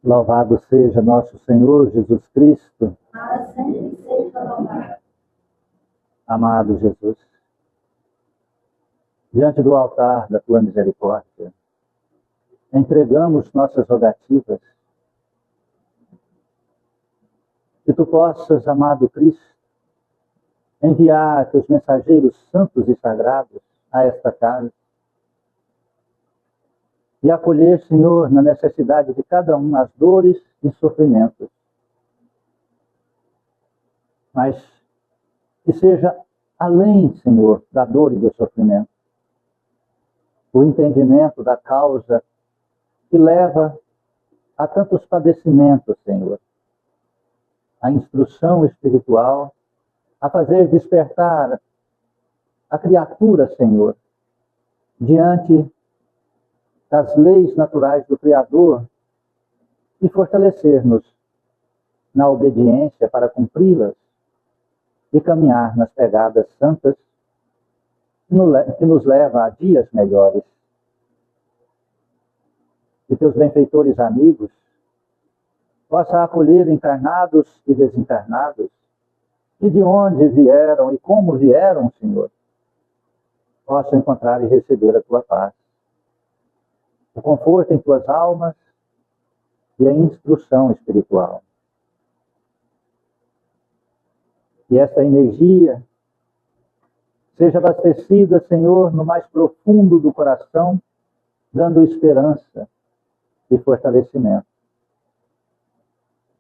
Louvado seja nosso Senhor Jesus Cristo. Para sempre seja louvado. Amado Jesus, diante do altar da tua misericórdia, entregamos nossas rogativas. Que tu possas, amado Cristo, enviar teus mensageiros santos e sagrados a esta casa e acolher, Senhor, na necessidade de cada um as dores e sofrimentos. Mas que seja além, Senhor, da dor e do sofrimento, o entendimento da causa que leva a tantos padecimentos, Senhor. A instrução espiritual, a fazer despertar a criatura, Senhor, diante das leis naturais do Criador e fortalecer-nos na obediência para cumpri-las e caminhar nas pegadas santas que nos leva a dias melhores. Que teus benfeitores amigos possam acolher encarnados e desencarnados, e de onde vieram e como vieram, Senhor, possam encontrar e receber a tua paz, o conforto em tuas almas e a instrução espiritual. Que esta energia seja abastecida, Senhor, no mais profundo do coração, dando esperança e fortalecimento.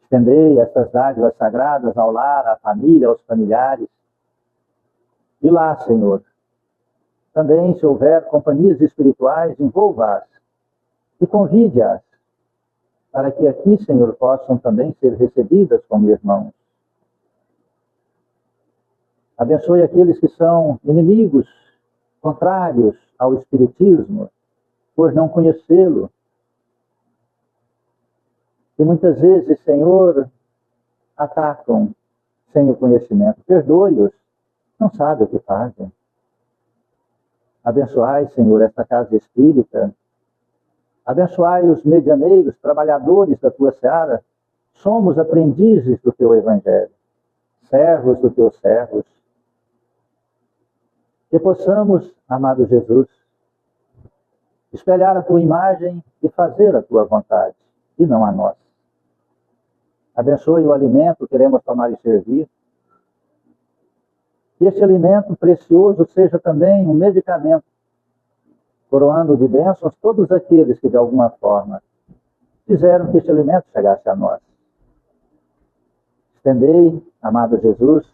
Estendei estas dádivas sagradas ao lar, à família, aos familiares. E lá, Senhor, também, se houver companhias espirituais, envolva-as e convide-as para que aqui, Senhor, possam também ser recebidas como irmãos. Abençoe aqueles que são inimigos, contrários ao Espiritismo, por não conhecê-lo. E muitas vezes, Senhor, atacam sem o conhecimento. Perdoe-os, não sabem o que fazem. Abençoai, Senhor, esta casa espírita. Abençoai os medianeiros, trabalhadores da tua seara. Somos aprendizes do teu evangelho, servos dos teus servos. Que possamos, amado Jesus, espelhar a tua imagem e fazer a tua vontade, e não a nossa. Abençoe o alimento que queremos tomar e servir. Que este alimento precioso seja também um medicamento, coroando de bênçãos todos aqueles que, de alguma forma, fizeram que este alimento chegasse a nós. Estendei, amado Jesus,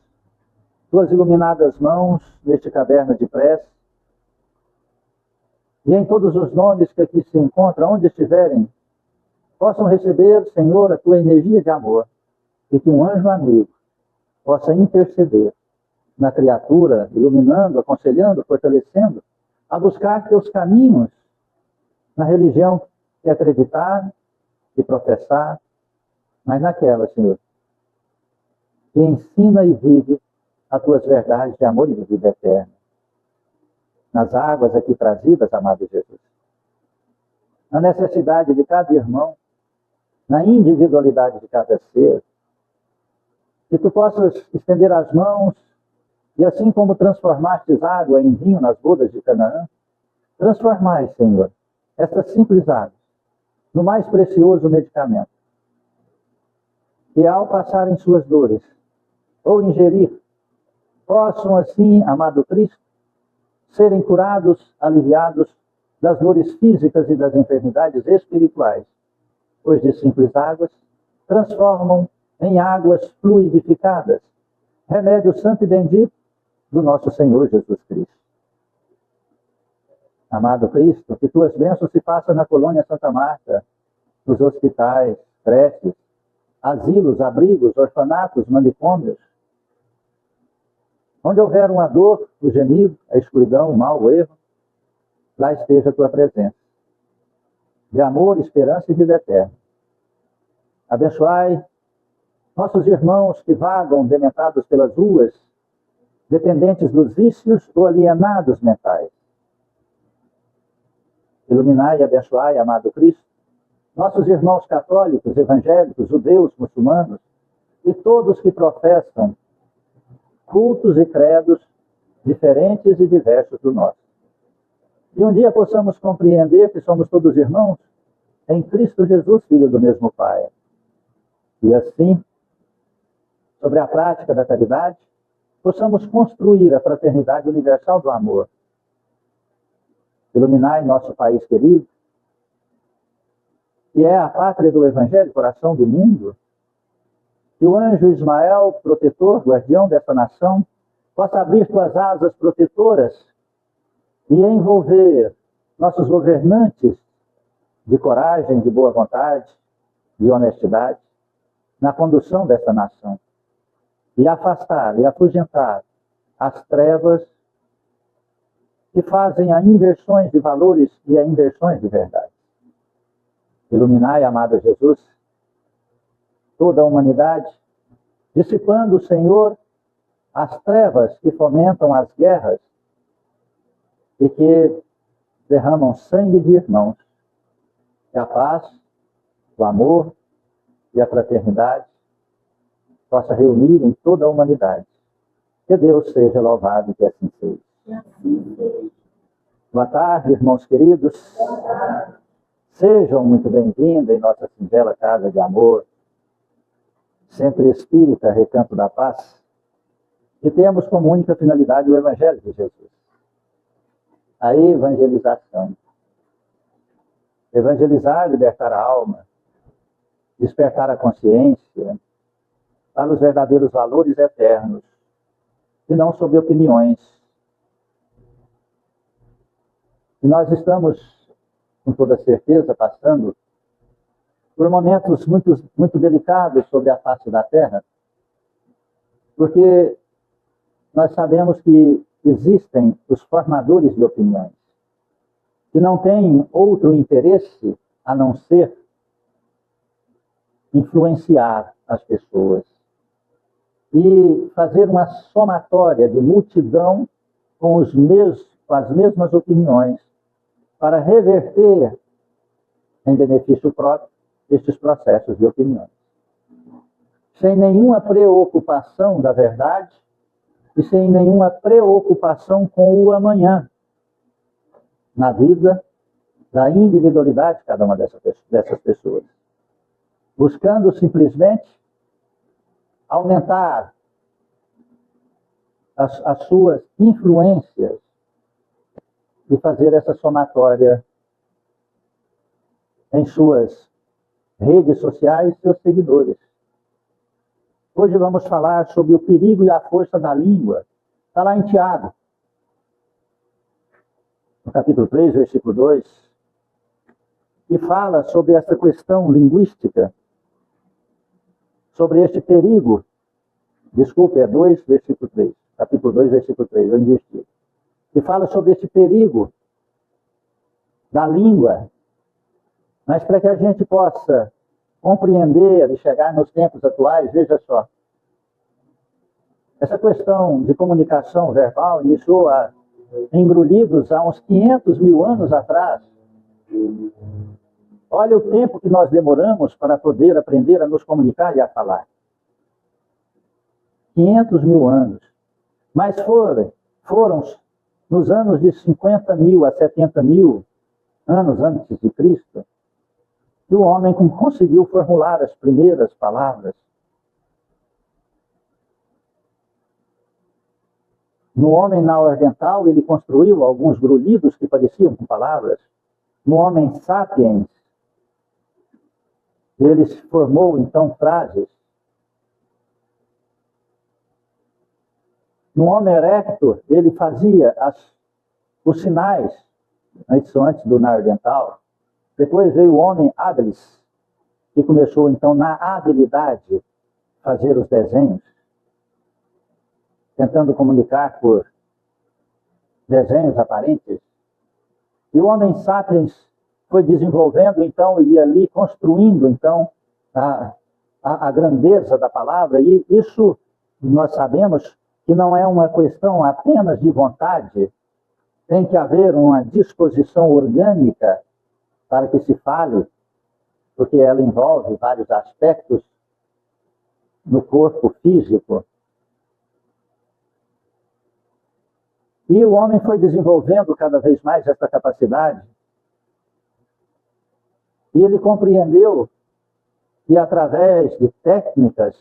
tuas iluminadas mãos neste caderno de prece, e em todos os nomes que aqui se encontram, onde estiverem, possam receber, Senhor, a tua energia de amor, e que um anjo amigo possa interceder na criatura, iluminando, aconselhando, fortalecendo, a buscar teus caminhos na religião que acreditar e professar, mas naquela, Senhor, que ensina e vive as tuas verdades de amor e de vida eterna. Nas águas aqui trazidas, amado Jesus, na necessidade de cada irmão, na individualidade de cada ser, que tu possas estender as mãos e assim como transformastes água em vinho nas bodas de Canaã, transformai, Senhor, estas simples águas no mais precioso medicamento, que ao passarem suas dores ou ingerir, possam assim, amado Cristo, serem curados, aliviados das dores físicas e das enfermidades espirituais, pois de simples águas transformam em águas fluidificadas, remédio santo e bendito do nosso Senhor Jesus Cristo. Amado Cristo, que tuas bênçãos se façam na colônia Santa Marta, nos hospitais, creches, asilos, abrigos, orfanatos, manicômios. Onde houver uma dor, o gemido, a escuridão, o mal, o erro, lá esteja a tua presença, de amor, esperança e vida eterna. Abençoai nossos irmãos que vagam dementados pelas ruas, dependentes dos vícios ou alienados mentais. Iluminai e abençoai, amado Cristo, nossos irmãos católicos, evangélicos, judeus, muçulmanos e todos que professam cultos e credos diferentes e diversos do nosso. E um dia possamos compreender que somos todos irmãos em Cristo Jesus, Filho do mesmo Pai. E assim, sobre a prática da caridade, possamos construir a fraternidade universal do amor. Iluminai nosso país querido, que é a pátria do Evangelho, coração do mundo, que o anjo Ismael, protetor, guardião dessa nação, possa abrir suas asas protetoras e envolver nossos governantes de coragem, de boa vontade, de honestidade, na condução dessa nação. E afastar e afugentar as trevas que fazem a inversões de valores e a inversões de verdade. Iluminai, amado Jesus, toda a humanidade, dissipando, Senhor, as trevas que fomentam as guerras e que derramam sangue de irmãos. Que a paz, o amor e a fraternidade possa reunir em toda a humanidade. Que Deus seja louvado e que assim seja. Boa tarde, irmãos queridos. Sejam muito bem-vindos em nossa singela casa de amor, Centro Espírita Recanto da Paz, que temos como única finalidade o Evangelho de Jesus. A evangelização. Evangelizar, libertar a alma, despertar a consciência para os verdadeiros valores eternos, e não sob opiniões. E nós estamos, com toda certeza, passando por momentos muito delicados sobre a face da Terra, porque nós sabemos que existem os formadores de opiniões, que não têm outro interesse a não ser influenciar as pessoas e fazer uma somatória de multidão com as mesmas opiniões para reverter em benefício próprio estes processos de opiniões. Sem nenhuma preocupação da verdade e sem nenhuma preocupação com o amanhã, na vida da individualidade de cada uma dessas pessoas. Buscando simplesmente aumentar as suas influências e fazer essa somatória em suas redes sociais e seus seguidores. Hoje vamos falar sobre o perigo e a força da língua. Está lá em Tiago, no capítulo 3, versículo 2, que fala sobre essa questão linguística, sobre este perigo. Desculpe, é 2, versículo 3. Capítulo 2, versículo 3, eu investi. Que fala sobre esse perigo da língua. Mas para que a gente possa compreender e chegar nos tempos atuais, veja só. Essa questão de comunicação verbal iniciou em livros há uns 500 mil anos atrás. Olha o tempo que nós demoramos para poder aprender a nos comunicar e a falar. 500 mil anos. Mas foram nos anos de 50 mil a 70 mil anos antes de Cristo, que o homem conseguiu formular as primeiras palavras. No homem neandertal, ele construiu alguns grunhidos que pareciam com palavras. No homem sapiens, ele formou, então, frases. No homem erector, ele fazia os sinais, isso antes do neandertal. Depois veio o homem habilis, que começou, então, na habilidade, fazer os desenhos, tentando comunicar por desenhos aparentes. E o homem sapiens foi desenvolvendo, então, e ali construindo, então, a grandeza da palavra. E isso nós sabemos que não é uma questão apenas de vontade, tem que haver uma disposição orgânica para que se fale porque ela envolve vários aspectos no corpo físico. E o homem foi desenvolvendo cada vez mais essa capacidade. E ele compreendeu que, através de técnicas,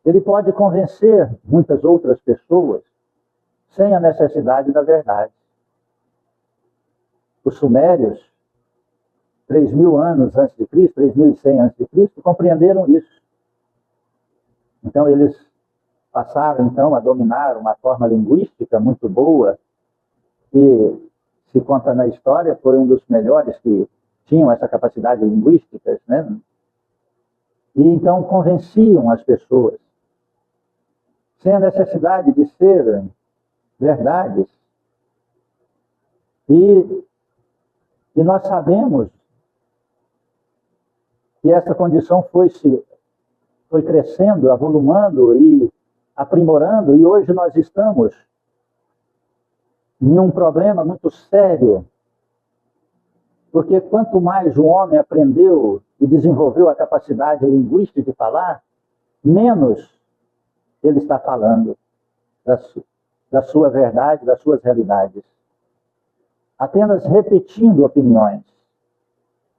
ele pode convencer muitas outras pessoas sem a necessidade da verdade. Os sumérios, 3.000 anos antes de Cristo, 3.100 antes de Cristo, compreenderam isso. Então, eles passaram, então, a dominar uma forma linguística muito boa, que se conta na história, foi um dos melhores que tinham essa capacidade linguística, né? E então convenciam as pessoas, sem a necessidade de serem verdades. E nós sabemos que essa condição foi crescendo, avolumando e aprimorando, e hoje nós estamos em um problema muito sério, porque quanto mais o homem aprendeu e desenvolveu a capacidade linguística de falar, menos ele está falando da sua verdade, das suas realidades. Apenas repetindo opiniões,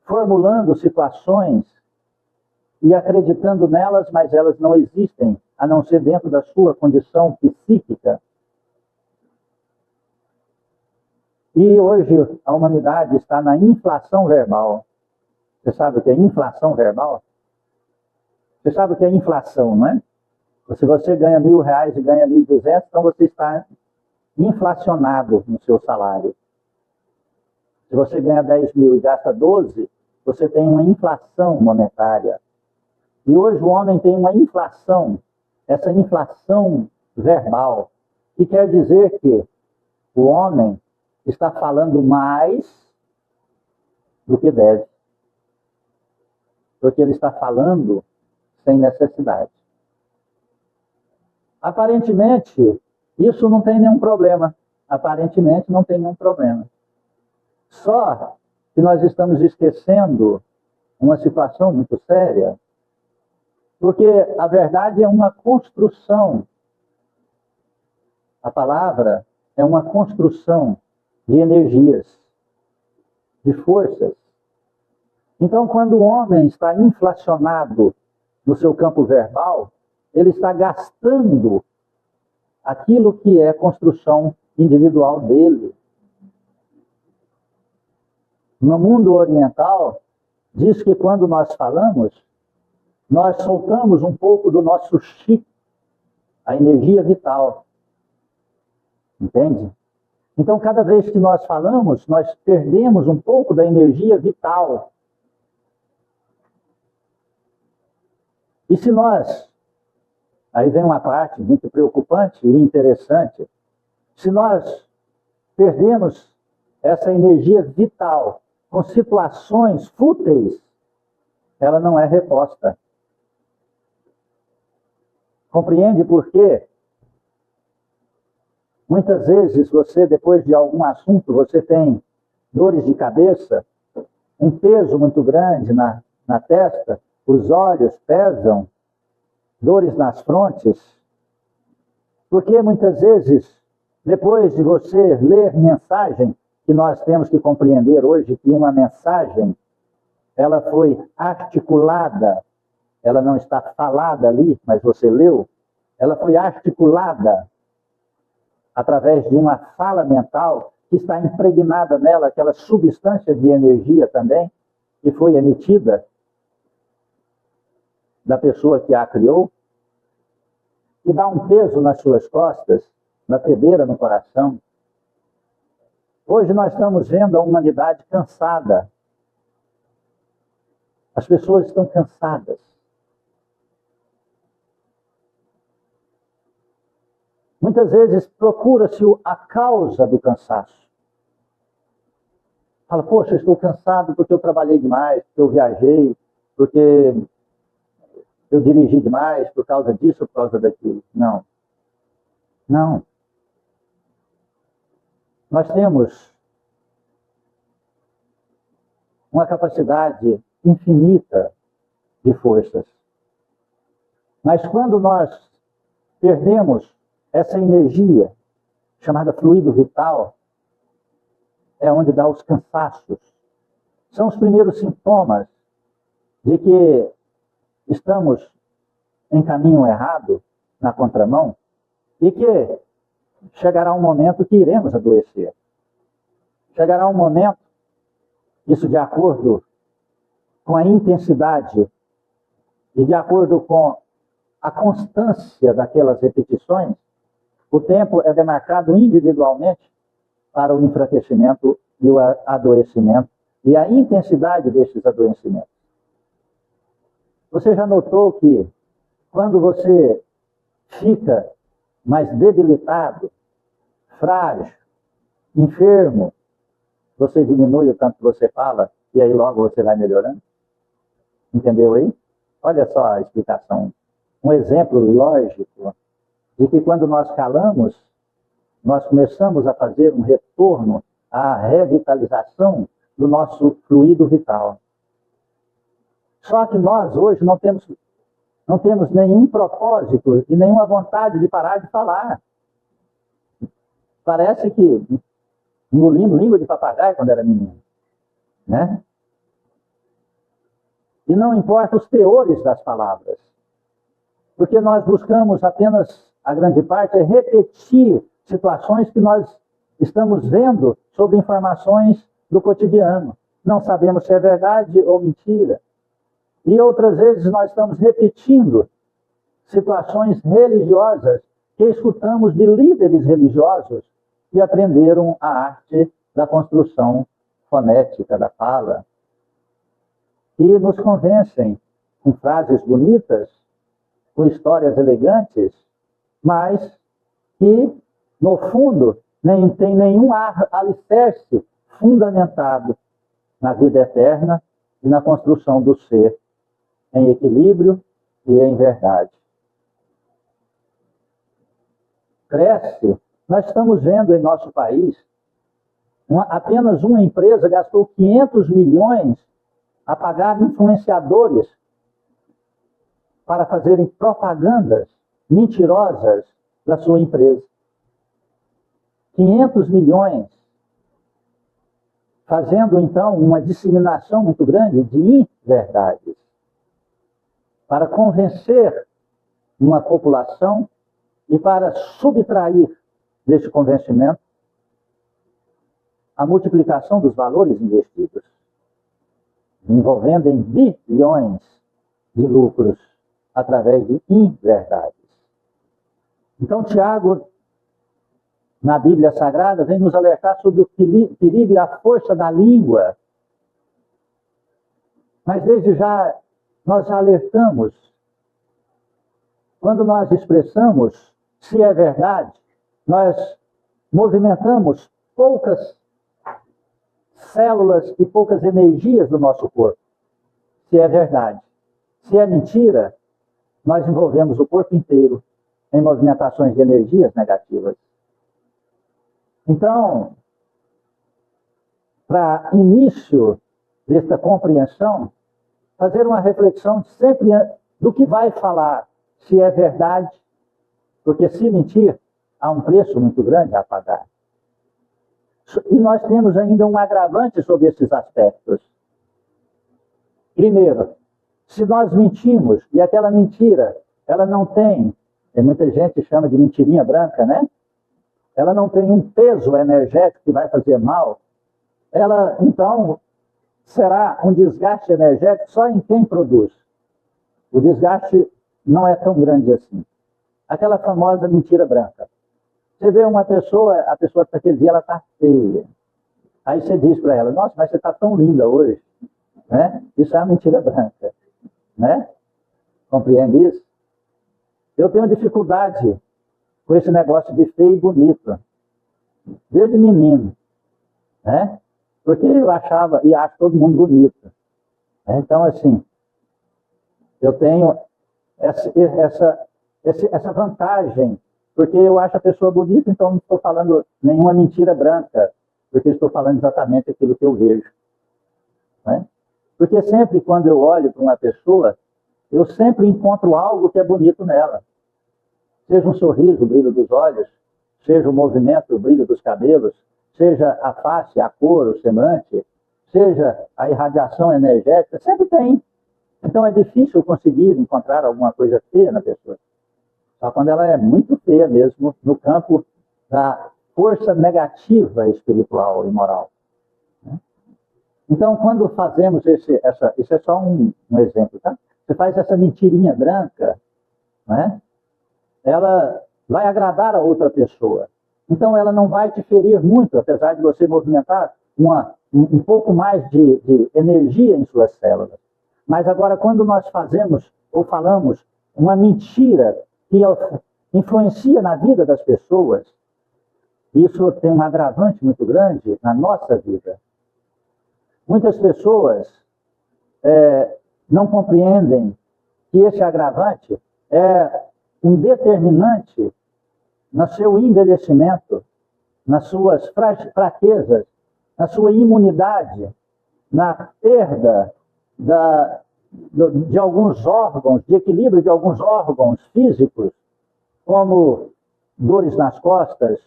formulando situações e acreditando nelas, mas elas não existem, a não ser dentro da sua condição psíquica. E hoje a humanidade está na inflação verbal. Você sabe o que é inflação verbal? Você sabe o que é inflação, não é? Se você ganha R$1.000 e ganha 1.200, então você está inflacionado no seu salário. Se você ganha 10.000 e gasta 12, você tem uma inflação monetária. E hoje o homem tem uma inflação, essa inflação verbal, que quer dizer que o homem está falando mais do que deve. Porque ele está falando sem necessidade. Aparentemente, isso não tem nenhum problema. Aparentemente, não tem nenhum problema. Só que nós estamos esquecendo uma situação muito séria, porque a verdade é uma construção. A palavra é uma construção de energias, de forças. Então, quando o homem está inflacionado no seu campo verbal, ele está gastando aquilo que é construção individual dele. No mundo oriental, diz que quando nós falamos, nós soltamos um pouco do nosso chi, a energia vital. Entende? Então, cada vez que nós falamos, nós perdemos um pouco da energia vital. E se nós, aí vem uma parte muito preocupante e interessante, se nós perdemos essa energia vital com situações fúteis, ela não é reposta. Compreende por quê? Muitas vezes você, depois de algum assunto, você tem dores de cabeça, um peso muito grande na testa, os olhos pesam, dores nas frontes, porque muitas vezes, depois de você ler mensagem, que nós temos que compreender hoje que uma mensagem, ela foi articulada, ela não está falada ali, mas você leu, ela foi articulada através de uma fala mental que está impregnada nela, aquela substância de energia também, que foi emitida da pessoa que a criou, e dá um peso nas suas costas, na pedeira no coração. Hoje nós estamos vendo a humanidade cansada. As pessoas estão cansadas. Muitas vezes procura-se a causa do cansaço. Fala, poxa, eu estou cansado porque eu trabalhei demais, porque eu viajei, porque eu dirigi demais por causa disso, por causa daquilo. Não. Não. Nós temos uma capacidade infinita de forças. Mas quando nós perdemos essa energia, chamada fluido vital, é onde dá os cansaços. São os primeiros sintomas de que estamos em caminho errado, na contramão, e que chegará um momento que iremos adoecer. Chegará um momento, isso de acordo com a intensidade e de acordo com a constância daquelas repetições, o tempo é demarcado individualmente para o enfraquecimento e o adoecimento e a intensidade desses adoecimentos. Você já notou que quando você fica mais debilitado, frágil, enfermo, você diminui o tanto que você fala e aí logo você vai melhorando? Entendeu aí? Olha só a explicação. Um exemplo lógico de que quando nós calamos, nós começamos a fazer um retorno à revitalização do nosso fluido vital. Só que nós hoje não temos nenhum propósito e nenhuma vontade de parar de falar. Parece que engolindo língua de papagaio quando era menino, né? E não importa os teores das palavras, porque nós buscamos apenas, a grande parte, é repetir situações que nós estamos vendo sobre informações do cotidiano. Não sabemos se é verdade ou mentira. E outras vezes nós estamos repetindo situações religiosas que escutamos de líderes religiosos que aprenderam a arte da construção fonética da fala. E nos convencem com frases bonitas, com histórias elegantes, mas que, no fundo, nem tem nenhum alicerce fundamentado na vida eterna e na construção do ser em equilíbrio e em verdade. Cresce. Nós estamos vendo em nosso país, apenas uma empresa gastou 500 milhões a pagar influenciadores para fazerem propagandas mentirosas da sua empresa. 500 milhões, fazendo então uma disseminação muito grande de inverdades, para convencer uma população e para subtrair desse convencimento a multiplicação dos valores investidos, envolvendo em bilhões de lucros através de inverdades. Então, Tiago, na Bíblia Sagrada, vem nos alertar sobre o perigo e a força da língua. Mas desde já, nós alertamos, quando nós expressamos se é verdade, nós movimentamos poucas células e poucas energias do nosso corpo, se é verdade. Se é mentira, nós envolvemos o corpo inteiro em movimentações de energias negativas. Então, para início desta compreensão, fazer uma reflexão sempre do que vai falar, se é verdade, porque se mentir, há um preço muito grande a pagar. E nós temos ainda um agravante sobre esses aspectos. Primeiro, se nós mentimos, e aquela mentira, ela não tem, muita gente chama de mentirinha branca, né? Ela não tem um peso energético que vai fazer mal, ela, então, será um desgaste energético só em quem produz. O desgaste não é tão grande assim. Aquela famosa mentira branca. Você vê uma pessoa, a pessoa daquele dia, ela está feia. Aí você diz para ela, nossa, mas você está tão linda hoje. Né? Isso é uma mentira branca. Né? Compreende isso? Eu tenho dificuldade com esse negócio de feio e bonito. Desde menino. Né? Porque eu achava, e acho todo mundo bonito. Né? Então, assim, eu tenho essa vantagem, porque eu acho a pessoa bonita, então não estou falando nenhuma mentira branca, porque estou falando exatamente aquilo que eu vejo. Né? Porque sempre quando eu olho para uma pessoa, eu sempre encontro algo que é bonito nela. Seja um sorriso, o brilho dos olhos, seja o movimento, o brilho dos cabelos, seja a face, a cor, o semblante, seja a irradiação energética, sempre tem. Então é difícil conseguir encontrar alguma coisa feia na pessoa. Só quando ela é muito feia mesmo, no campo da força negativa espiritual e moral. Então, quando fazemos isso é só um exemplo, tá? Você faz essa mentirinha branca, né? Ela vai agradar a outra pessoa. Então, ela não vai te ferir muito, apesar de você movimentar um pouco mais de energia em suas células. Mas agora, quando nós fazemos ou falamos uma mentira que influencia na vida das pessoas, isso tem um agravante muito grande na nossa vida. Muitas pessoas não compreendem que esse agravante é um determinante no seu envelhecimento, nas suas fraquezas, na sua imunidade, na perda de alguns órgãos, de equilíbrio de alguns órgãos físicos, como dores nas costas,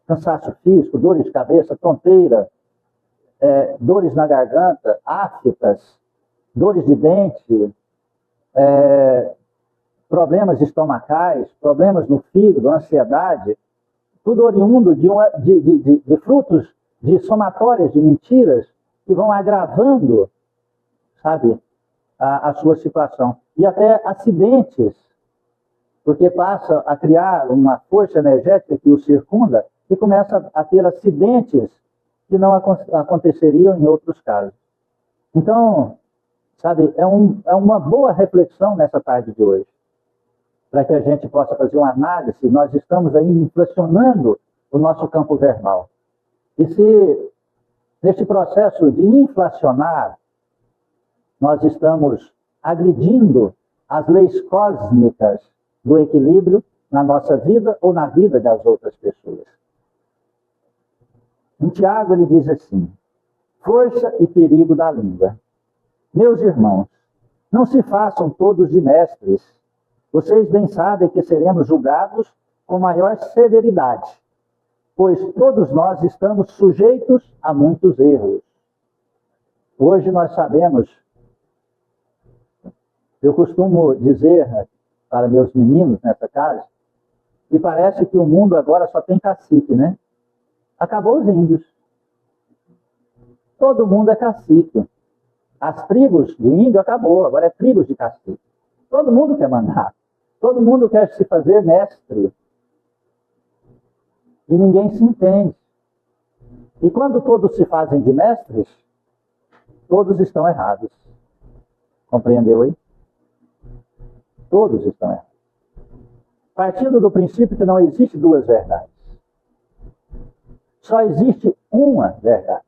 cansaço físico, dores de cabeça, tonteira, dores na garganta, aftas, dores de dente, problemas estomacais, problemas no fígado, ansiedade, tudo oriundo de frutos de somatórias de mentiras que vão agravando, sabe, a sua situação. E até acidentes, porque passa a criar uma força energética que o circunda e começa a ter acidentes que não aconteceriam em outros casos. Então, sabe, é uma boa reflexão nessa tarde de hoje, para que a gente possa fazer uma análise. Nós estamos aí inflacionando o nosso campo verbal. E se nesse processo de inflacionar, nós estamos agredindo as leis cósmicas do equilíbrio na nossa vida ou na vida das outras pessoas. Em Tiago ele diz assim: força e perigo da língua. Meus irmãos, não se façam todos de mestres. Vocês bem sabem que seremos julgados com maior severidade, pois todos nós estamos sujeitos a muitos erros. Hoje nós sabemos, eu costumo dizer para meus meninos nessa casa, que parece que o mundo agora só tem cacique, né? Acabou os índios. Todo mundo é cacique. As tribos de índio acabou, agora é tribos de cacique. Todo mundo quer mandar. Todo mundo quer se fazer mestre. E ninguém se entende. E quando todos se fazem de mestres, todos estão errados. Compreendeu aí? Todos estão errados. Partindo do princípio que não existe duas verdades. Só existe uma verdade.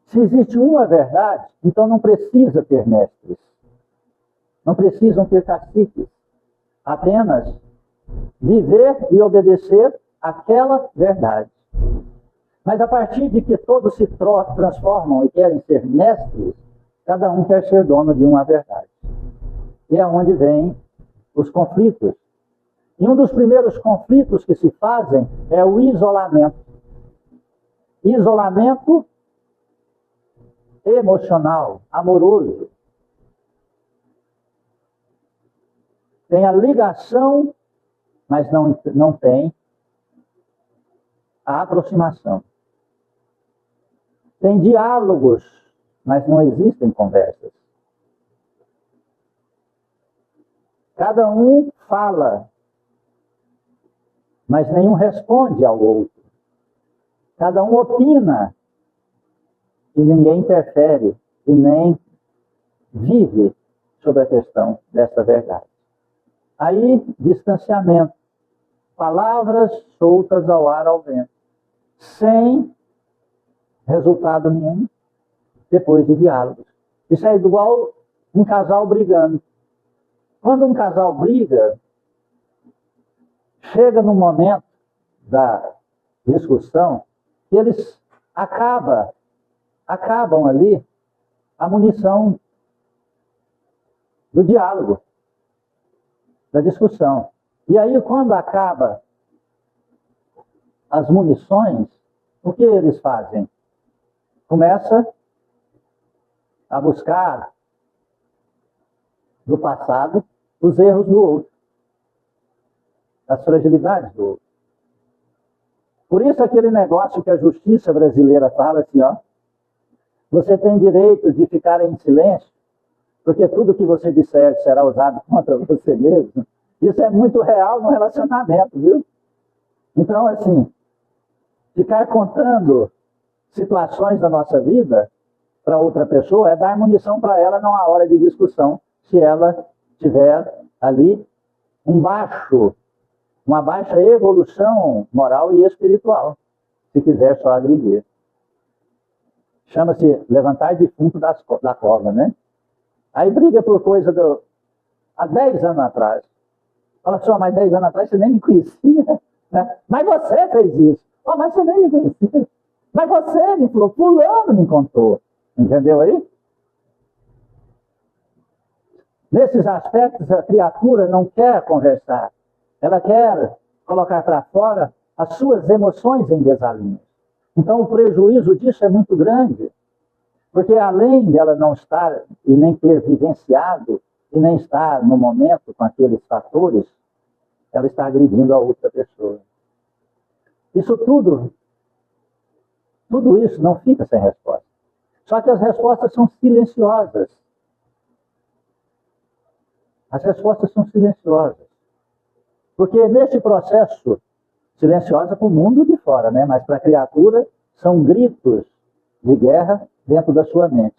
Se existe uma verdade, então não precisa ter mestres. Não precisam ter caciques. Apenas viver e obedecer aquela verdade. Mas a partir de que todos se transformam e querem ser mestres, cada um quer ser dono de uma verdade. E é onde vêm os conflitos. E um dos primeiros conflitos que se fazem é o isolamento. Isolamento emocional, amoroso. Tem a ligação, mas não tem a aproximação. Tem diálogos, mas não existem conversas. Cada um fala, mas nenhum responde ao outro. Cada um opina, e ninguém interfere, e nem vive sobre a questão dessa verdade. Aí, distanciamento. Palavras soltas ao ar, ao vento. Sem resultado nenhum, depois de diálogos. Isso é igual um casal brigando. Quando um casal briga, chega no momento da discussão, que eles acabam ali a munição do diálogo, da discussão. E aí, quando acaba as munições, o que eles fazem? Começa a buscar do passado os erros do outro, as fragilidades do outro. Por isso aquele negócio que a justiça brasileira fala assim, ó, você tem direito de ficar em silêncio, porque tudo que você disser será usado contra você mesmo. Isso é muito real no relacionamento, viu? Então, assim, ficar contando situações da nossa vida para outra pessoa é dar munição para ela numa hora de discussão, se ela tiver ali uma baixa evolução moral e espiritual, se quiser só agredir. Chama-se levantar defunto da cova, né? Aí briga por coisa há 10 anos atrás. Fala só, mas 10 anos atrás você nem me conhecia, né? Mas você fez isso. Oh, mas você nem me conhecia. Mas você me falou, fulano me contou. Entendeu aí? Nesses aspectos, a criatura não quer conversar. Ela quer colocar para fora as suas emoções em desalinho. Então, o prejuízo disso é muito grande. Porque além dela não estar e nem ter vivenciado e nem estar no momento com aqueles fatores, ela está agredindo a outra pessoa. Isso tudo isso não fica sem resposta. Só que as respostas são silenciosas. As respostas são silenciosas. Porque nesse processo, silenciosa para o mundo de fora, né? Mas para a criatura, são gritos de guerra dentro da sua mente.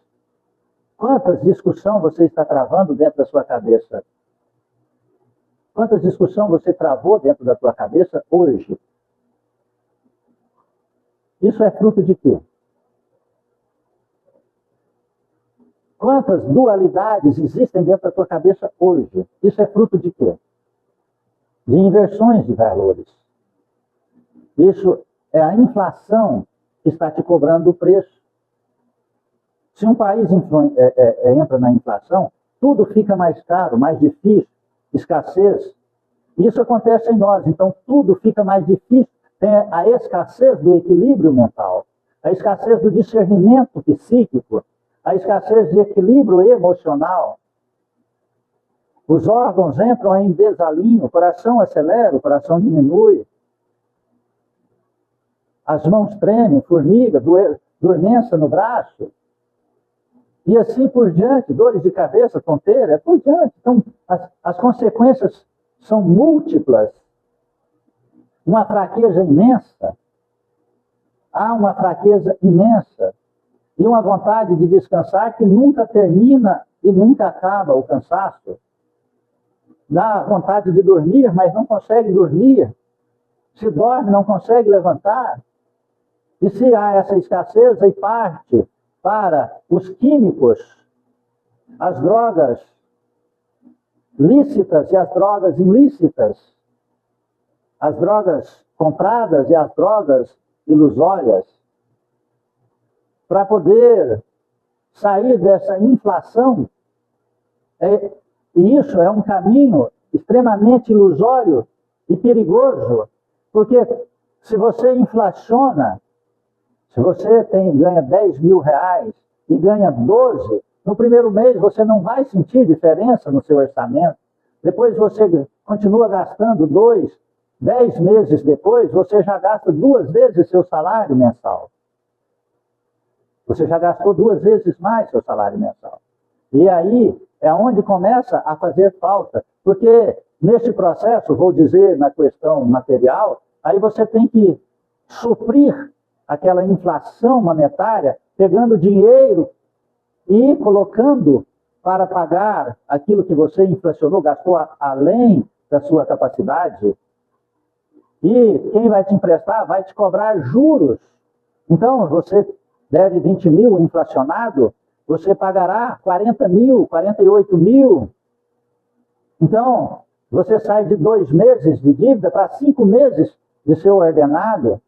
Quantas discussões você está travando dentro da sua cabeça? Quantas discussões você travou dentro da sua cabeça hoje? Isso é fruto de quê? Quantas dualidades existem dentro da tua cabeça hoje? Isso é fruto de quê? De inversões de valores. Isso é a inflação que está te cobrando o preço. Se um país entra na inflação, tudo fica mais caro, mais difícil, escassez. Isso acontece em nós, então tudo fica mais difícil. Tem a escassez do equilíbrio mental, a escassez do discernimento psíquico, a escassez de equilíbrio emocional. Os órgãos entram em desalinho, o coração acelera, o coração diminui. As mãos tremem, formiga, dormência no braço. E assim por diante, dores de cabeça, tonteira, por diante. Então, as consequências são múltiplas. Uma fraqueza imensa. Há uma fraqueza imensa. E uma vontade de descansar que nunca termina e nunca acaba o cansaço. Dá vontade de dormir, mas não consegue dormir. Se dorme, não consegue levantar. E se há essa escassez, aí parte para os químicos, as drogas lícitas e as drogas ilícitas, as drogas compradas e as drogas ilusórias, para poder sair dessa inflação. E isso é um caminho extremamente ilusório e perigoso, porque se você inflaciona, se você ganha 10 mil reais e ganha 12, no primeiro mês você não vai sentir diferença no seu orçamento. Depois você continua gastando 2, 10 meses depois, você já gasta 2 vezes seu salário mensal. Você já gastou 2 vezes mais seu salário mensal. E aí é onde começa a fazer falta. Porque nesse processo, vou dizer na questão material, aí você tem que suprir aquela inflação monetária, pegando dinheiro e colocando para pagar aquilo que você inflacionou, gastou além da sua capacidade. E quem vai te emprestar vai te cobrar juros. Então, você deve 20 mil inflacionado, você pagará 40 mil, 48 mil. Então, você sai de 2 meses de dívida para 5 meses de seu ordenado.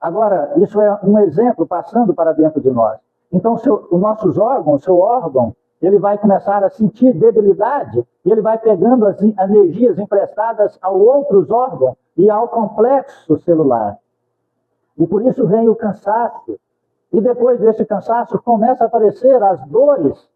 Agora, isso é um exemplo passando para dentro de nós. Então, os nossos órgãos, o seu órgão, ele vai começar a sentir debilidade, e ele vai pegando as energias emprestadas a outros órgãos e ao complexo celular. E por isso vem o cansaço. E depois desse cansaço começa a aparecer as dores,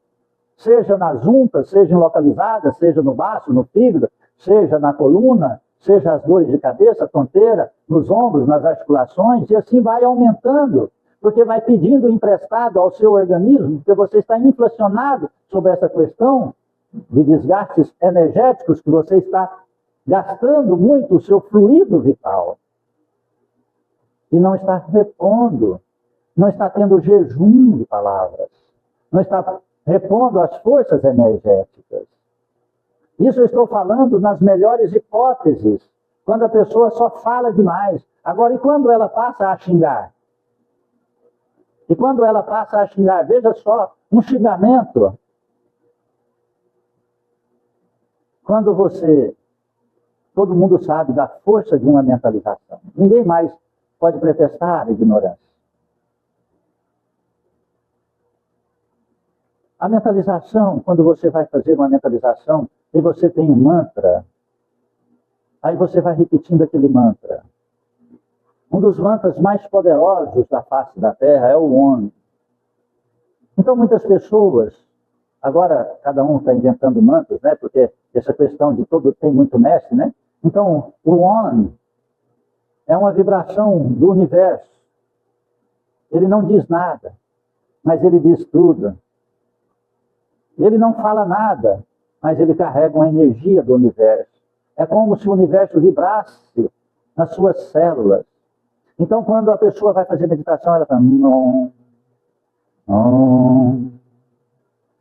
seja nas juntas, seja localizadas, seja no baço, no fígado, seja na coluna, seja as dores de cabeça, tonteira, nos ombros, nas articulações, e assim vai aumentando, porque vai pedindo emprestado ao seu organismo, porque você está inflacionado sobre essa questão de desgastes energéticos, que você está gastando muito o seu fluido vital. E não está repondo, não está tendo jejum de palavras, não está repondo as forças energéticas. Isso eu estou falando nas melhores hipóteses, quando a pessoa só fala demais. Agora, e quando ela passa a xingar? E quando ela passa a xingar, veja só, um xingamento. Quando todo mundo sabe da força de uma mentalização. Ninguém mais pode pretextar a ignorância. A mentalização, quando você vai fazer uma mentalização e você tem um mantra, aí você vai repetindo aquele mantra. Um dos mantras mais poderosos da face da Terra é o OM. Então, muitas pessoas, agora cada um está inventando mantras, né? Porque essa questão de todo tem muito mestre, né? Então, o OM é uma vibração do universo. Ele não diz nada, mas ele diz tudo. Ele não fala nada, mas ele carrega uma energia do universo. É como se o universo vibrasse nas suas células. Então, quando a pessoa vai fazer meditação, ela fala, não, não.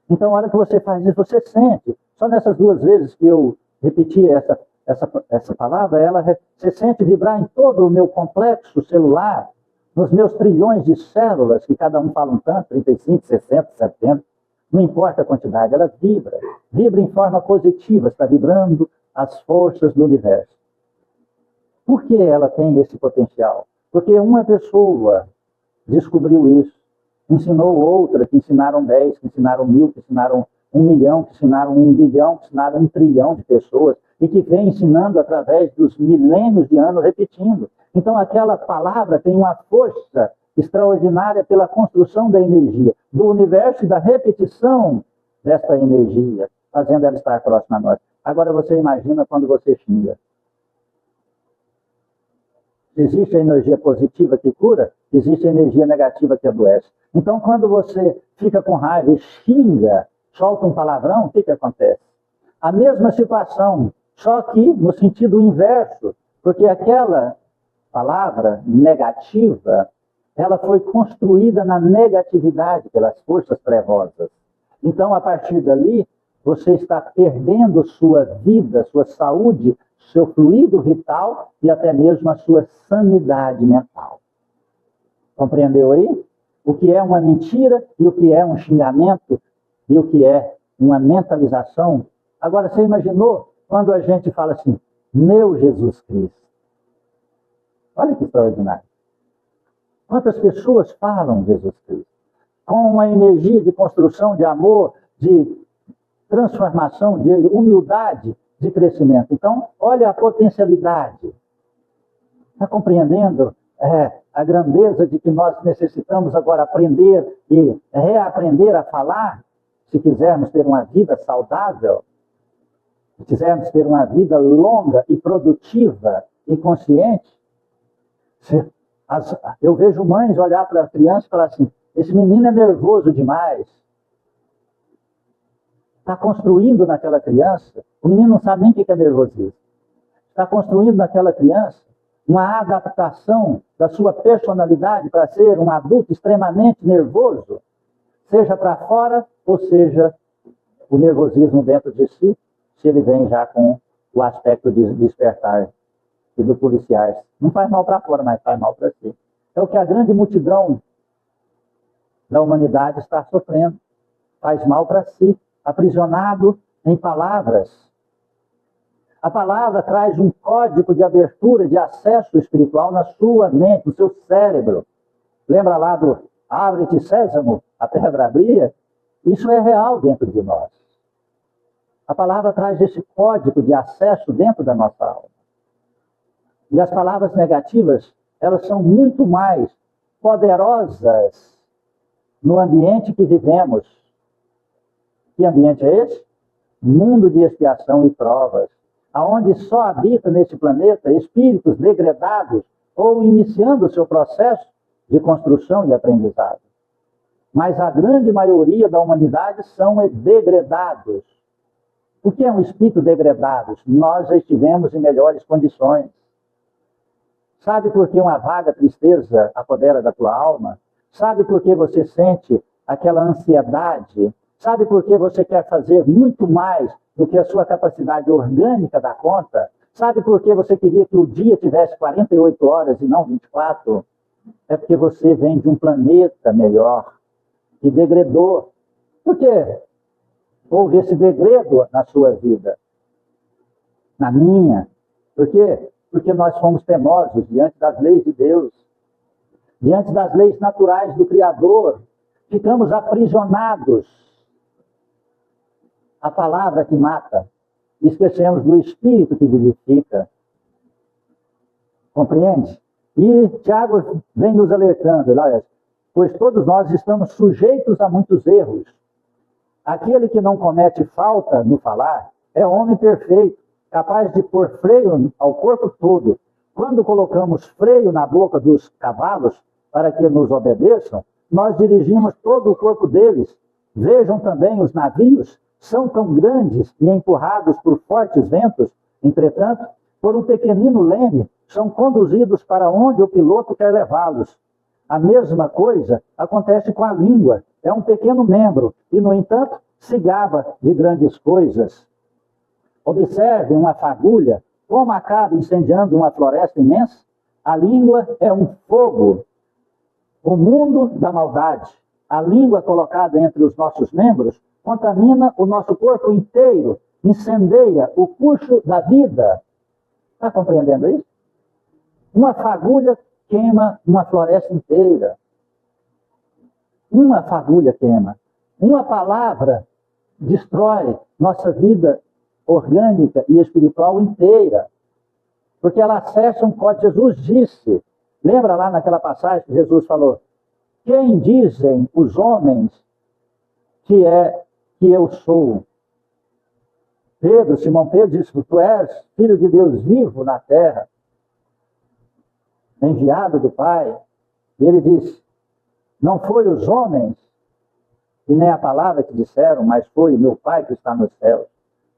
Então, a hora que você faz isso, você sente. Só nessas 2 vezes que eu repeti essa palavra, você sente vibrar em todo o meu complexo celular, nos meus trilhões de células, que cada um fala um tanto, 35, 60, 70. Não importa a quantidade, ela vibra. Vibra em forma positiva, está vibrando as forças do universo. Por que ela tem esse potencial? Porque uma pessoa descobriu isso, ensinou outra, que ensinaram 10, que ensinaram 1000, que ensinaram 1 milhão, que ensinaram 1 bilhão, que ensinaram 1 trilhão de pessoas, e que vem ensinando através dos milênios de anos, repetindo. Então aquela palavra tem uma força extraordinária pela construção da energia, do universo e da repetição dessa energia, fazendo ela estar próxima a nós. Agora você imagina quando você xinga. Existe a energia positiva que cura, existe a energia negativa que adoece. Então, quando você fica com raiva e xinga, solta um palavrão, o que acontece? A mesma situação, só que no sentido inverso, porque aquela palavra negativa, ela foi construída na negatividade pelas forças trevosas. Então, a partir dali, você está perdendo sua vida, sua saúde, seu fluido vital e até mesmo a sua sanidade mental. Compreendeu aí? O que é uma mentira e o que é um xingamento e o que é uma mentalização. Agora, você imaginou quando a gente fala assim, meu Jesus Cristo? Olha que extraordinário. Quantas pessoas falam Jesus Cristo? Com uma energia de construção, de amor, de transformação, de humildade, de crescimento. Então, olha a potencialidade. Está compreendendo a grandeza de que nós necessitamos agora aprender e reaprender a falar, se quisermos ter uma vida saudável, se quisermos ter uma vida longa e produtiva e consciente? Eu vejo mães olhar para a criança e falar assim, esse menino é nervoso demais. Está construindo naquela criança, o menino não sabe nem o que é nervosismo. Está construindo naquela criança uma adaptação da sua personalidade para ser um adulto extremamente nervoso, seja para fora, ou seja, o nervosismo dentro de si, se ele vem já com o aspecto de despertar e do policiais. Não faz mal para fora, mas faz mal para si. É o que a grande multidão da humanidade está sofrendo. Faz mal para si, aprisionado em palavras. A palavra traz um código de abertura, de acesso espiritual na sua mente, no seu cérebro. Lembra lá do abre-te sésamo, a pedra abria, isso é real dentro de nós. A palavra traz esse código de acesso dentro da nossa alma. E as palavras negativas, elas são muito mais poderosas no ambiente que vivemos. Que ambiente é esse? Mundo de expiação e provas, aonde só habita nesse planeta espíritos degradados ou iniciando o seu processo de construção e aprendizado. Mas a grande maioria da humanidade são degradados. O que é um espírito degradado? Nós já estivemos em melhores condições. Sabe por que uma vaga tristeza apodera da tua alma? Sabe por que você sente aquela ansiedade? Sabe por que você quer fazer muito mais do que a sua capacidade orgânica dá conta? Sabe por que você queria que o dia tivesse 48 horas e não 24? É porque você vem de um planeta melhor, que degradou. Por quê? Houve esse degredo na sua vida, na minha. Por quê? Porque nós fomos teimosos diante das leis de Deus, diante das leis naturais do Criador. Ficamos aprisionados. A palavra que mata. Esquecemos do Espírito que vivifica. Compreende? E Tiago vem nos alertando, pois todos nós estamos sujeitos a muitos erros. Aquele que não comete falta no falar é homem perfeito, capaz de pôr freio ao corpo todo. Quando colocamos freio na boca dos cavalos para que nos obedeçam, nós dirigimos todo o corpo deles. Vejam também os navios, são tão grandes e empurrados por fortes ventos, entretanto, por um pequenino leme, são conduzidos para onde o piloto quer levá-los. A mesma coisa acontece com a língua. É um pequeno membro e, no entanto, se gaba de grandes coisas. Observe uma fagulha, como acaba incendiando uma floresta imensa. A língua é um fogo. O mundo da maldade. A língua colocada entre os nossos membros contamina o nosso corpo inteiro, incendeia o curso da vida. Está compreendendo isso? Uma fagulha queima uma floresta inteira. Uma fagulha queima. Uma palavra destrói nossa vida orgânica e espiritual inteira. Porque ela acessa um código. Jesus disse, lembra lá naquela passagem que Jesus falou, quem dizem os homens que eu sou? Pedro, Simão Pedro disse, tu és filho de Deus vivo na terra, enviado do Pai. E ele disse, não foi os homens e nem a palavra que disseram, mas foi o meu Pai que está nos céus.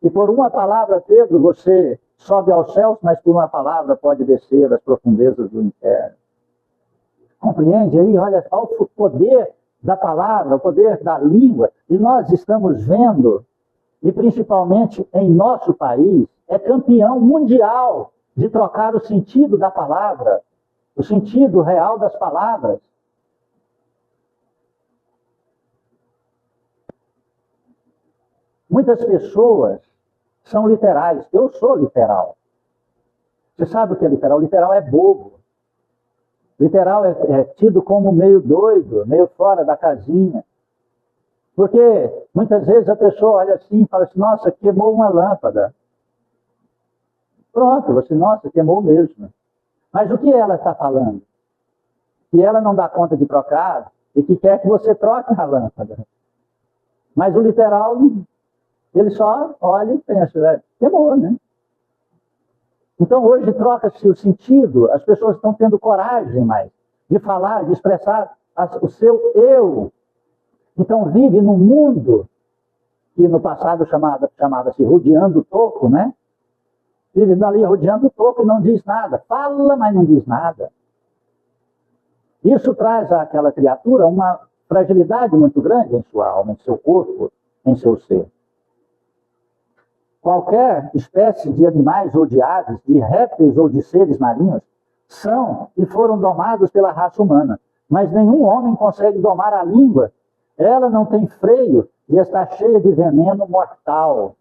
E por uma palavra, Pedro, você sobe aos céus, mas por uma palavra pode descer às profundezas do inferno. Compreende aí? Olha, o poder da palavra, o poder da língua. E nós estamos vendo, e principalmente em nosso país, é campeão mundial de trocar o sentido da palavra, o sentido real das palavras. Muitas pessoas são literais. Eu sou literal. Você sabe o que é literal? Literal é bobo. Literal é tido como meio doido, meio fora da casinha. Porque muitas vezes a pessoa olha assim e fala assim, nossa, queimou uma lâmpada. Pronto, você, nossa, queimou mesmo. Mas o que ela está falando? Que ela não dá conta de trocar e que quer que você troque a lâmpada. Mas o literal, ele só olha e pensa, queimou, né? Então hoje troca-se o sentido, as pessoas estão tendo coragem mais de falar, de expressar o seu eu. Então vive num mundo que no passado chamava-se rodeando o toco, né? Vive ali rodeando o toco e não diz nada. Fala, mas não diz nada. Isso traz àquela criatura uma fragilidade muito grande em sua alma, em seu corpo, em seu ser. Qualquer espécie de animais ou de aves, de répteis ou de seres marinhos, são e foram domados pela raça humana. Mas nenhum homem consegue domar a língua. Ela não tem freio e está cheia de veneno mortal.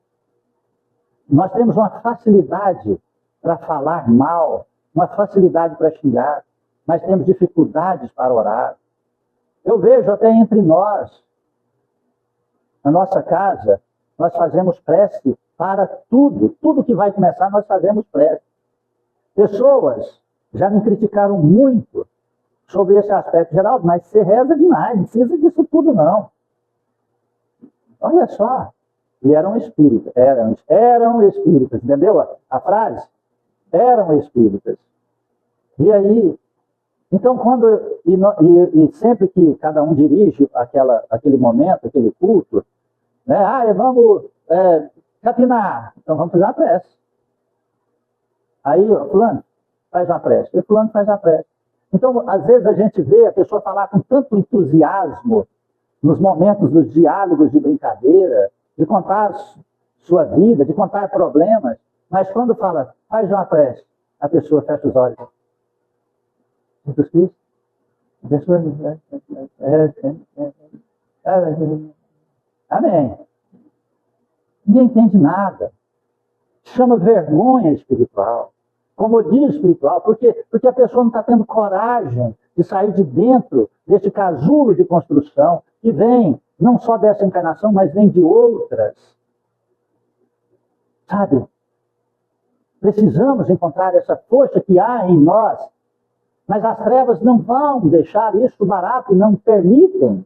Nós temos uma facilidade para falar mal, uma facilidade para xingar, mas temos dificuldades para orar. Eu vejo até entre nós, na nossa casa, nós fazemos prece para tudo. Tudo que vai começar, nós fazemos prece. Pessoas já me criticaram muito sobre esse aspecto. Geraldo, mas você reza demais, não precisa disso tudo, não. Olha só. E eram espíritas. Eram espíritas, entendeu a frase? Eram espíritas. E aí, então, e sempre que cada um dirige aquele momento, aquele culto, né? Vamos capinar, então vamos fazer uma prece. Aí, fulano faz uma prece, e fulano faz uma prece. Então, às vezes a gente vê a pessoa falar com tanto entusiasmo nos momentos dos diálogos de brincadeira, de contar sua vida, de contar problemas, mas quando fala, faz uma prece, a pessoa fecha os olhos. Jesus Cristo? A pessoa... Amém. Ninguém entende nada. Chama vergonha espiritual, comodismo espiritual, porque a pessoa não está tendo coragem de sair de dentro desse casulo de construção que vem não só dessa encarnação, mas vem de outras. Sabe? Precisamos encontrar essa força que há em nós, mas as trevas não vão deixar isso barato e não permitem.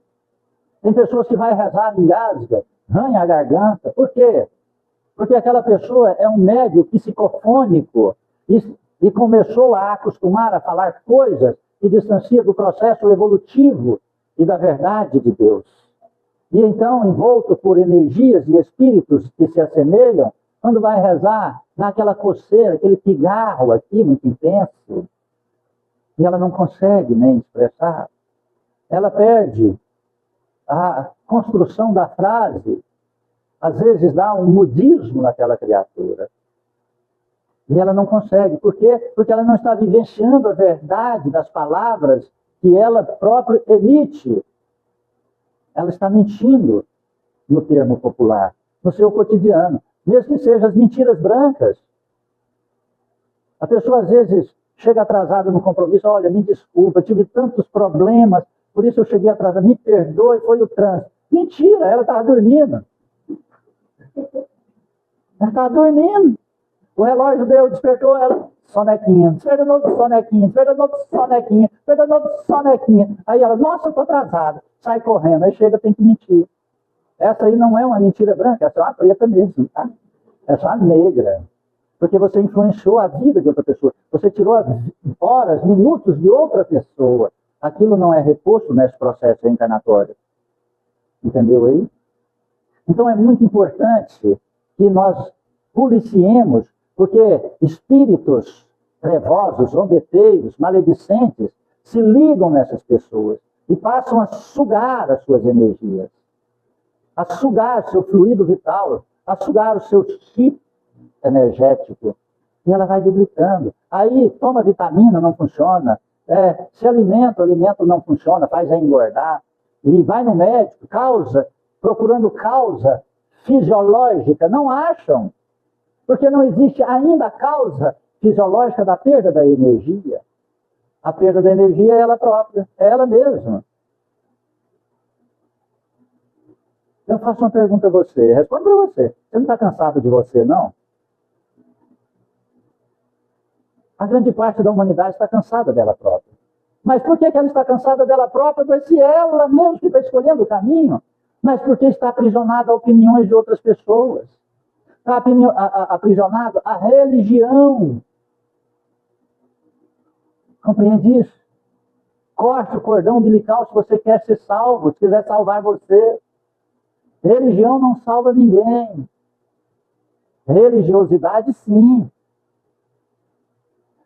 Tem pessoas que vai rezar, engasga, arranha a garganta. Por quê? Porque aquela pessoa é um médium psicofônico e começou a acostumar a falar coisas que distanciam do processo evolutivo e da verdade de Deus. E então, envolto por energias e espíritos que se assemelham, quando vai rezar, dá aquela coceira, aquele pigarro aqui muito intenso. E ela não consegue nem expressar. Ela perde a construção da frase. Às vezes dá um mudismo naquela criatura. E ela não consegue. Por quê? Porque ela não está vivenciando a verdade das palavras que ela própria emite. Ela está mentindo, no termo popular, no seu cotidiano. Mesmo que sejam as mentiras brancas. A pessoa, às vezes, chega atrasada no compromisso. Olha, me desculpa, eu tive tantos problemas, por isso eu cheguei atrasada. Me perdoe, foi o trânsito. Mentira, ela estava dormindo. Ela estava dormindo. O relógio deu, despertou ela. Sonequinha. Despertou de novo, sonequinha. Despertou de novo, sonequinha. Despertou de novo, sonequinha. Aí ela, nossa, eu estou atrasada. Sai correndo. Aí chega, tem que mentir. Essa aí não é uma mentira branca, essa é uma preta mesmo, tá? Essa é uma negra. Porque você influenciou a vida de outra pessoa. Você tirou horas, minutos de outra pessoa. Aquilo não é reposto nesse processo reencarnatório. Entendeu aí? Então é muito importante que nós policiemos, porque espíritos trevosos, zombeteiros, maledicentes, se ligam nessas pessoas e passam a sugar as suas energias, a sugar seu fluido vital, a sugar o seu chip energético. E ela vai debilitando. Aí toma vitamina, não funciona. Se alimenta, o alimento não funciona, faz a engordar. E vai no médico, procurando causa fisiológica, não acham. Porque não existe ainda a causa fisiológica da perda da energia. A perda da energia é ela própria, é ela mesma. Eu faço uma pergunta a você, responde para você. Você não está cansado de você, não? A grande parte da humanidade está cansada dela própria. Mas por que ela está cansada dela própria? Pois se ela mesmo que está escolhendo o caminho, mas porque está aprisionada a opiniões de outras pessoas. Está aprisionado à religião. Compreende isso? Corte o cordão umbilical se você quer ser salvo, se quiser salvar você. Religião não salva ninguém. Religiosidade, sim.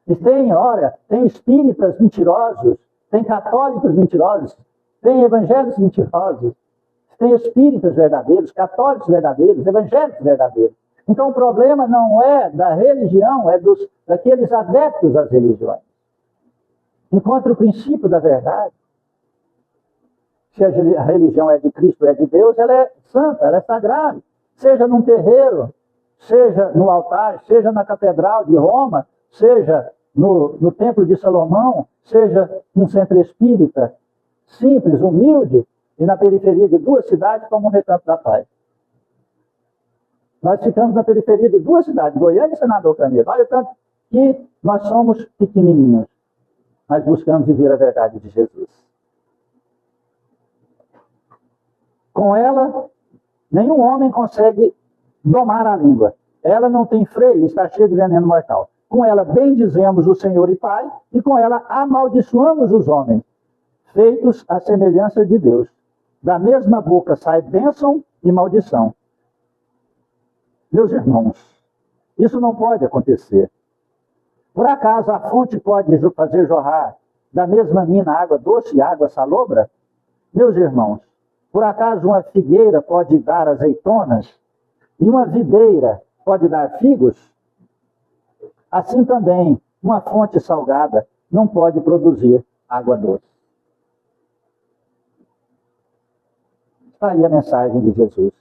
E tem espíritas mentirosos, tem católicos mentirosos, tem evangélicos mentirosos, tem espíritas verdadeiros, católicos verdadeiros, evangélicos verdadeiros. Então o problema não é da religião, é daqueles adeptos às religiões. Encontre o princípio da verdade. Se a religião é de Cristo, é de Deus, ela é santa, ela é sagrada. Seja num terreiro, seja no altar, seja na catedral de Roma, seja no templo de Salomão, seja num centro espírita, simples, humilde, e na periferia de 2 cidades como um Recanto da Paz. Nós ficamos na periferia de 2 cidades, Goiânia e Senador Canedo. Olha o tanto que nós somos pequenininhos, mas buscamos viver a verdade de Jesus. Com ela, nenhum homem consegue domar a língua. Ela não tem freio, está cheia de veneno mortal. Com ela bendizemos o Senhor e Pai, e com ela amaldiçoamos os homens, feitos à semelhança de Deus. Da mesma boca sai bênção e maldição. Meus irmãos, isso não pode acontecer. Por acaso a fonte pode fazer jorrar da mesma mina água doce e água salobra? Meus irmãos, por acaso uma figueira pode dar azeitonas e uma videira pode dar figos? Assim também, uma fonte salgada não pode produzir água doce. Está aí a mensagem de Jesus,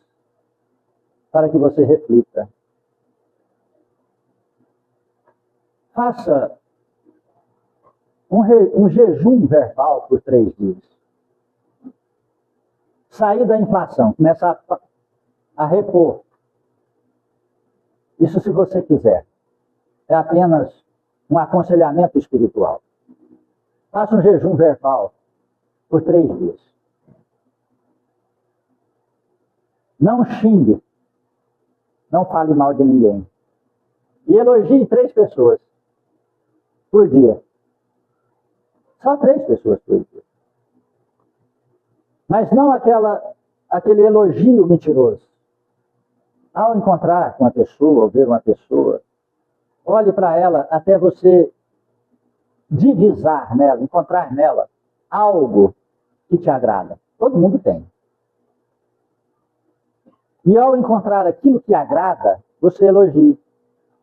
para que você reflita. Faça um jejum verbal por 3 dias. Sair da inflação, começar a repor. Isso se você quiser. É apenas um aconselhamento espiritual. Faça um jejum verbal por 3 dias. Não xingue. Não fale mal de ninguém. E elogie 3 pessoas por dia. Só 3 pessoas por dia. Mas não aquele elogio mentiroso. Ao encontrar com uma pessoa, ou ver uma pessoa, olhe para ela até você divisar nela, encontrar nela algo que te agrada. Todo mundo tem. E ao encontrar aquilo que agrada, você elogie.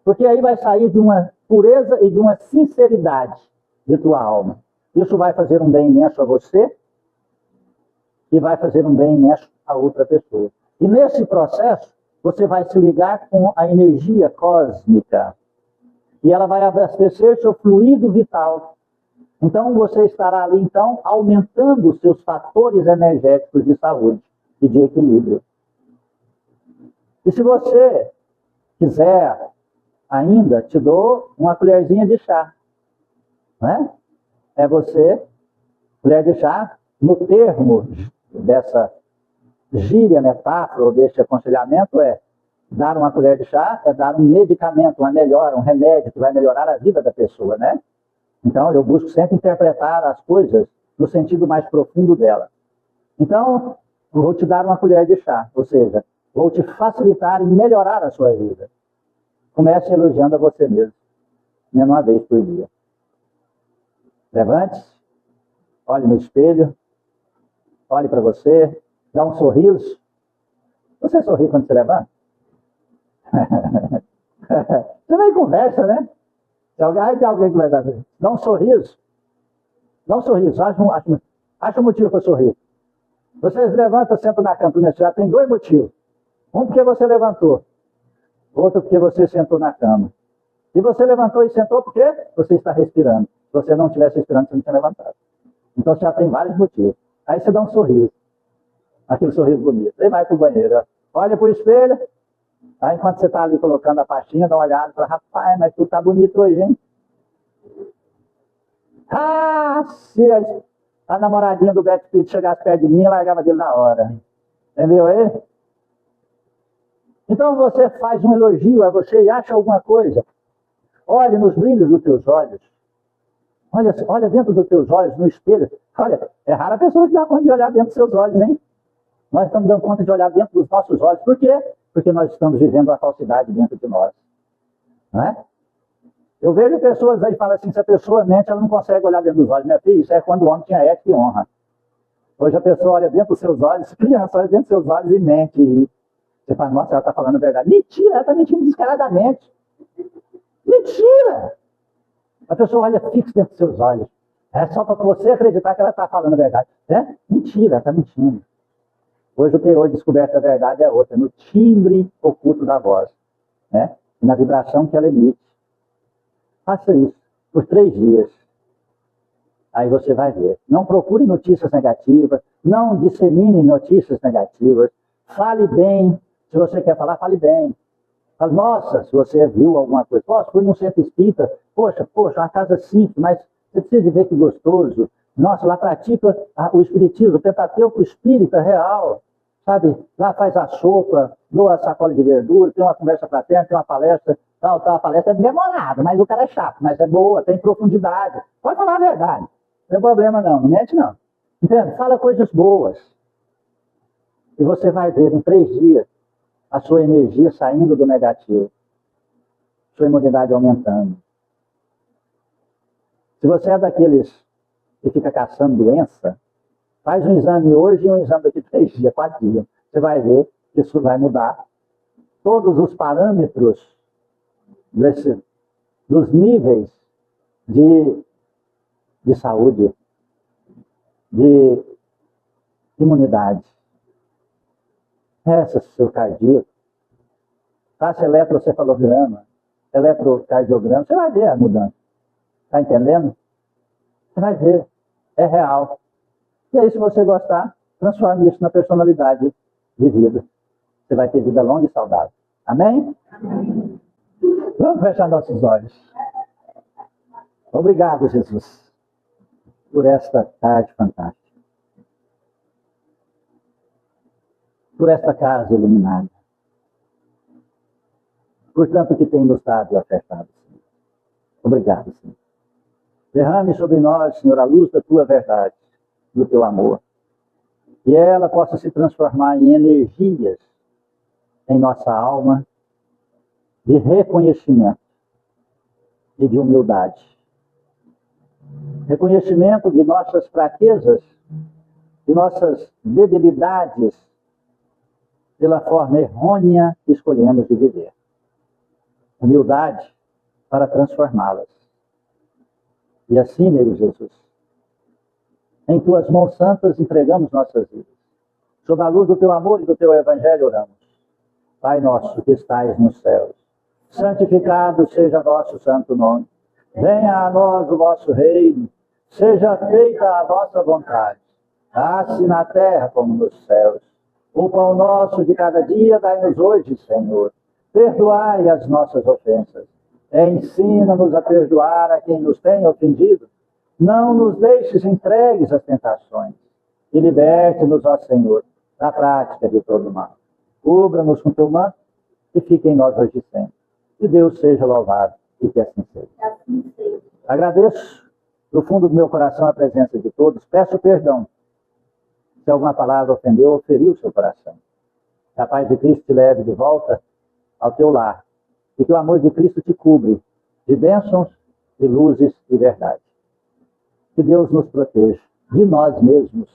Porque aí vai sair de uma pureza e de uma sinceridade de tua alma. Isso vai fazer um bem imenso a você e vai fazer um bem imenso a outra pessoa. E nesse processo, você vai se ligar com a energia cósmica. E ela vai abastecer seu fluido vital. Então, você estará ali, então, aumentando os seus fatores energéticos de saúde e de equilíbrio. E se você quiser ainda, te dou uma colherzinha de chá. Né? É você, colher de chá, no termo dessa gíria, metáfora, ou deste aconselhamento, é dar uma colher de chá, é dar um medicamento, uma melhora, um remédio que vai melhorar a vida da pessoa, né? Então, eu busco sempre interpretar as coisas no sentido mais profundo dela. Então, eu vou te dar uma colher de chá, ou seja, vou te facilitar e melhorar a sua vida. Comece elogiando a você mesmo, menos uma vez por dia. Levante-se, olhe no espelho, olhe para você, dá um sorriso. Você sorri quando você levanta? Você nem conversa, né? Tem alguém que vai dar. Dá um sorriso. Dá um sorriso. Acha um motivo para sorrir. Você se levanta, senta na cama. Já tem 2 motivos. Um porque você levantou. Outro porque você sentou na cama. E você levantou e sentou porque você está respirando. Se você não estivesse respirando, você não tinha levantado. Então você já tem vários motivos. Aí você dá um sorriso. Aquele sorriso bonito. Aí vai para o banheiro. Olha para o espelho. Aí enquanto você está ali colocando a pastinha, dá uma olhada e fala, rapaz, mas tu tá bonito hoje, hein? Ah, se a namoradinha do Brad Pitt chegasse perto de mim, eu largava dele na hora. Entendeu aí? Então você faz um elogio a você e acha alguma coisa. Olhe nos brilhos dos teus olhos. Olha dentro dos teus olhos, no espelho. Olha, é rara a pessoa que dá conta de olhar dentro dos seus olhos, hein? Nós estamos dando conta de olhar dentro dos nossos olhos. Por quê? Porque nós estamos vivendo uma falsidade dentro de nós. Não é? Eu vejo pessoas aí que falam assim, se a pessoa mente, ela não consegue olhar dentro dos olhos. Minha filha, isso é quando o homem tinha ética e honra. Hoje a pessoa olha dentro dos seus olhos, criança olha dentro dos seus olhos e mente. E você fala, nossa, ela está falando a verdade. Mentira, ela está mentindo descaradamente. Mentira! A pessoa olha fixo dentro dos seus olhos. É só para você acreditar que ela está falando a verdade. É? Mentira, ela está mentindo. Hoje o teor de descoberta da verdade é outra, no timbre oculto da voz, né? E na vibração que ela emite. Faça isso por 3 dias. Aí você vai ver. Não procure notícias negativas, não dissemine notícias negativas. Fale bem. Se você quer falar, fale bem. Fale, nossa, se você viu alguma coisa. Nossa, fui num centro espírita. Poxa, uma casa simples, mas você precisa ver que gostoso. Nossa, lá pratica o espiritismo, o Pentateuco espírita real. Sabe, lá faz a sopa, doa a sacola de verdura, tem uma conversa fraterna, tem uma palestra, tal, a palestra é demorada, mas o cara é chato, mas é boa, tem profundidade. Pode falar a verdade, não tem problema não mente não. Entende? Fala coisas boas. E você vai ver em 3 dias a sua energia saindo do negativo, sua imunidade aumentando. Se você é daqueles que fica caçando doença, faz um exame hoje e um exame daqui 3 dias, 4 dias. Você vai ver que isso vai mudar. Todos os parâmetros dos níveis de saúde, de imunidade. Essa seu cardíaco. Faça eletrocefalograma, eletrocardiograma, você vai ver a mudança. Está entendendo? Você vai ver. É real. E aí, se você gostar, transforme isso na personalidade de vida. Você vai ter vida longa e saudável. Amém? Amém. Vamos fechar nossos olhos. Obrigado, Jesus, por esta tarde fantástica. Por esta casa iluminada. Por tanto que tem nos dado e ofertado, Senhor. Obrigado, Senhor. Derrame sobre nós, Senhor, a luz da Tua verdade, do Teu amor. E ela possa se transformar em energias em nossa alma de reconhecimento e de humildade. Reconhecimento de nossas fraquezas, de nossas debilidades, pela forma errônea que escolhemos de viver. Humildade para transformá-las. E assim, meu Jesus, em Tuas mãos santas entregamos nossas vidas. Sob a luz do Teu amor e do Teu evangelho oramos. Pai nosso que estais nos céus, santificado seja vosso santo nome. Venha a nós o vosso reino. Seja feita a vossa vontade, assim na terra como nos céus. O pão nosso de cada dia dai-nos hoje, Senhor. Perdoai as nossas ofensas. Ensina-nos a perdoar a quem nos tem ofendido. Não nos deixes entregues às tentações. E liberte-nos, ó Senhor, da prática de todo mal. Cubra-nos com Teu manto e fique em nós hoje e sempre. Que Deus seja louvado e que assim seja. Assim seja. Agradeço do fundo do meu coração a presença de todos. Peço perdão se alguma palavra ofendeu ou feriu o seu coração. Que a paz de Cristo te leve de volta ao teu lar. E que o amor de Cristo te cubra de bênçãos, de luzes e verdade. Que Deus nos proteja de nós mesmos